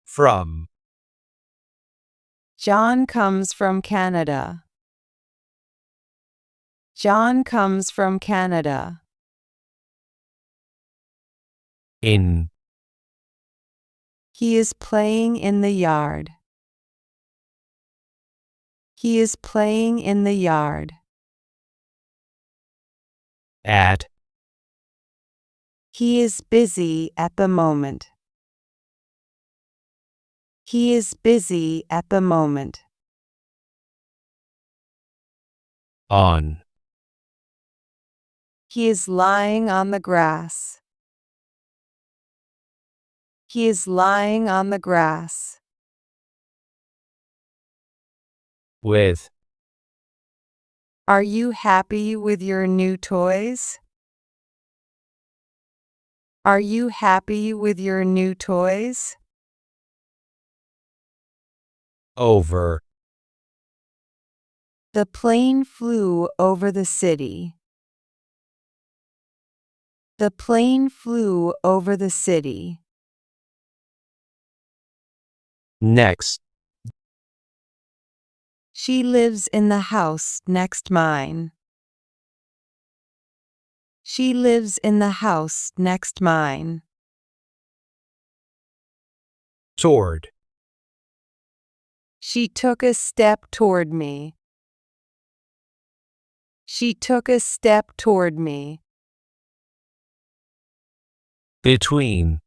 From. John comes from Canada. John comes from Canada. In. He is playing in the yard. He is playing in the yard. At. He is busy at the moment. He is busy at the moment. On. He is lying on the grass. He is lying on the grass. With. Are you happy with your new toys? Are you happy with your new toys? Over. The plane flew over the city. The plane flew over the city. Next. She lives in the house next mine. She lives in the house next mine. Toward. She took a step toward me. She took a step toward me. Between.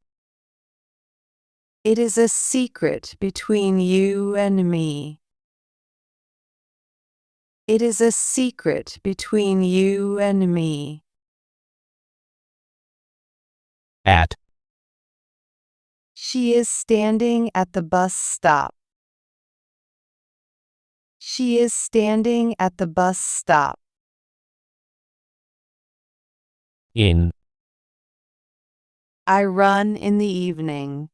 It is a secret between you and me. It is a secret between you and me. At. She is standing at the bus stop. She is standing at the bus stop. In. I run in the evening.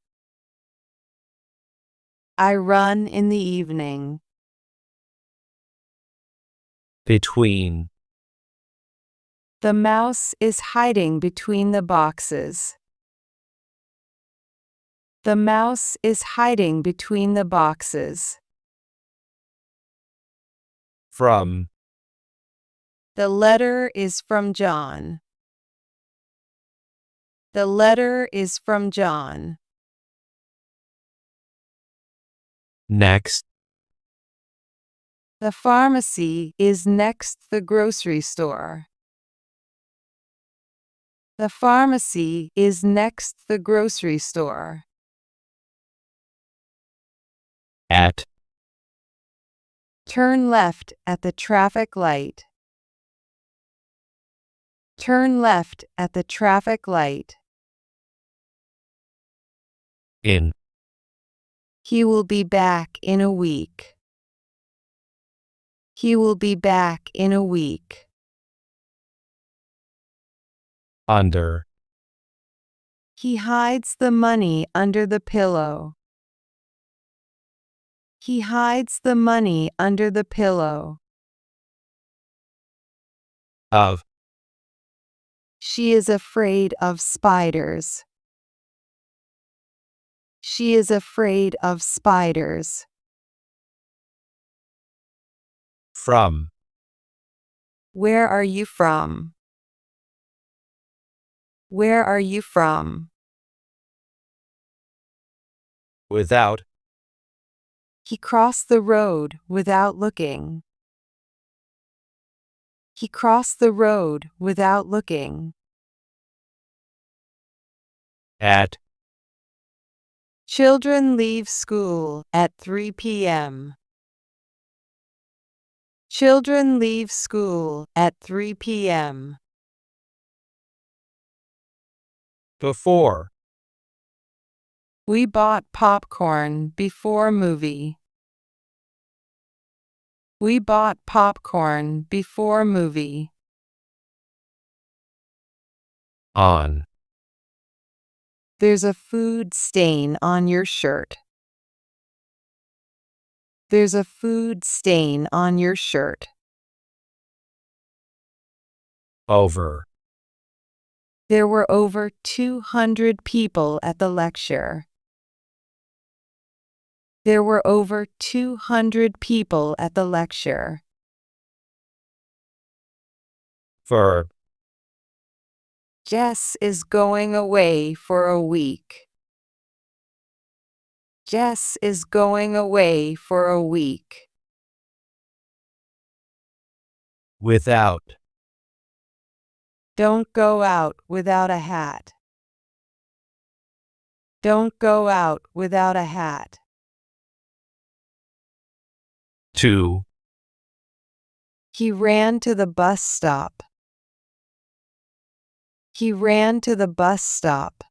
I run in the evening. Between. The mouse is hiding between the boxes. The mouse is hiding between the boxes. From. The letter is from John. The letter is from John. Next. The pharmacy is next the grocery store. The pharmacy is next the grocery store. At. Turn left at the traffic light. Turn left at the traffic light. In. He will be back in a week. He will be back in a week. Under. He hides the money under the pillow. He hides the money under the pillow. Of. She is afraid of spiders. She is afraid of spiders. From. Where are you from? Where are you from? Without. He crossed the road without looking. He crossed the road without looking. At. Children leave school at 3 p.m. Children leave school at 3 p.m. Before. We bought popcorn before movie. We bought popcorn before movie. On. There's a food stain on your shirt. There's a food stain on your shirt. Over. There were over 200 people at the lecture. There were over 200 people at the lecture. Verb. Jess is going away for a week. Jess is going away for a week. Without. Don't go out without a hat. Don't go out without a hat. To. He ran to the bus stop. He ran to the bus stop.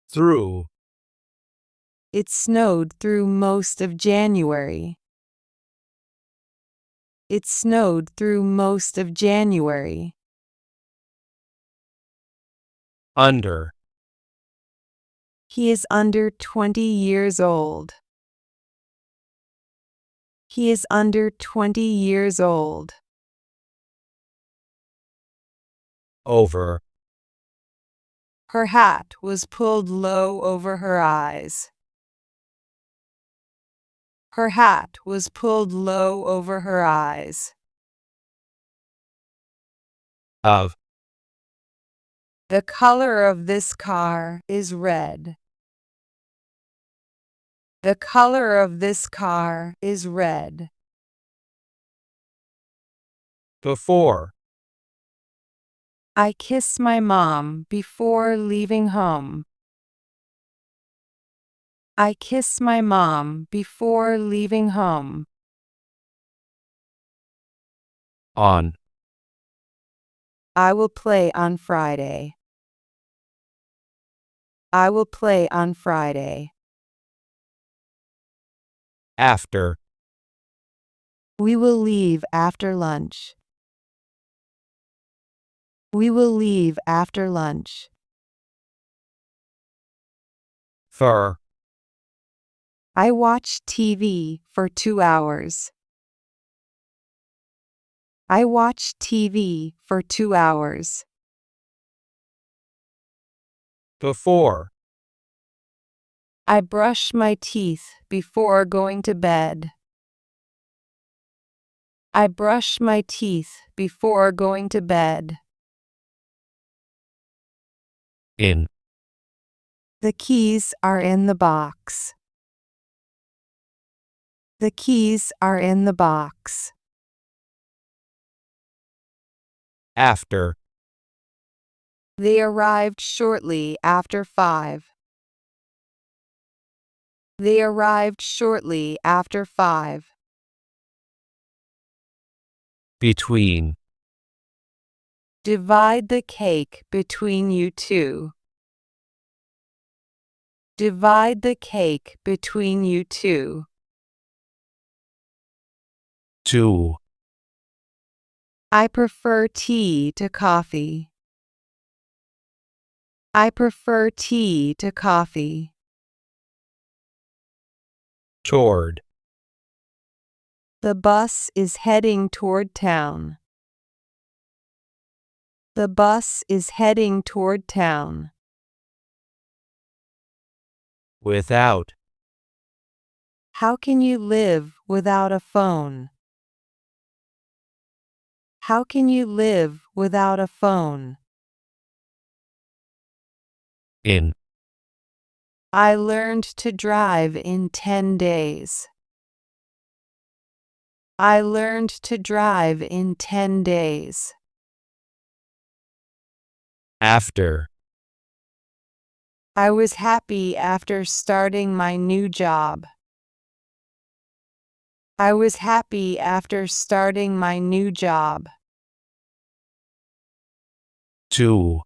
Through. It snowed through most of January. It snowed through most of January. Under. He is under 20 years old. He is under 20 years old. Over. Her hat was pulled low over her eyes. Her hat was pulled low over her eyes. Of. The color of this car is red. The color of this car is red. Before. I kiss my mom before leaving home. I kiss my mom before leaving home. On. I will play on Friday. I will play on Friday. After. We will leave after lunch. We will leave after lunch. For. I watched TV for 2 hours. I watched TV for 2 hours. Before. I brush my teeth before going to bed. I brush my teeth before going to bed. In. The keys are in the box. The keys are in the box. After. They arrived shortly after 5. They arrived shortly after 5. Between. Divide the cake between you two. Divide the cake between you two. To. I prefer tea to coffee. I prefer tea to coffee. Toward. The bus is heading toward town. The bus is heading toward town. Without. How can you live without a phone? How can you live without a phone? In. I learned to drive in 10 days. I learned to drive in 10 days. After. I was happy after starting my new job. I was happy after starting my new job. To.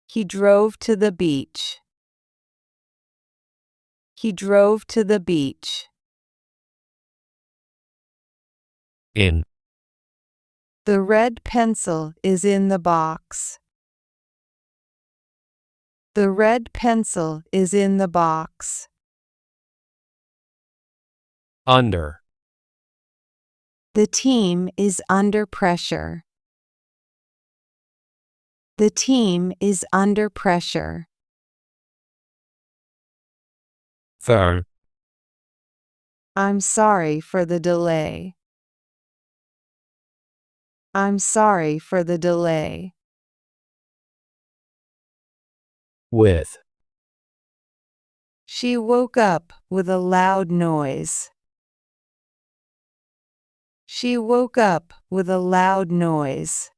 He drove to the beach. He drove to the beach. In. The red pencil is in the box. The red pencil is in the box. Under. The team is under pressure. The team is under pressure. for, I'm sorry for the delay. I'm sorry for the delay. with, She woke up with a loud noise. She woke up with a loud noise.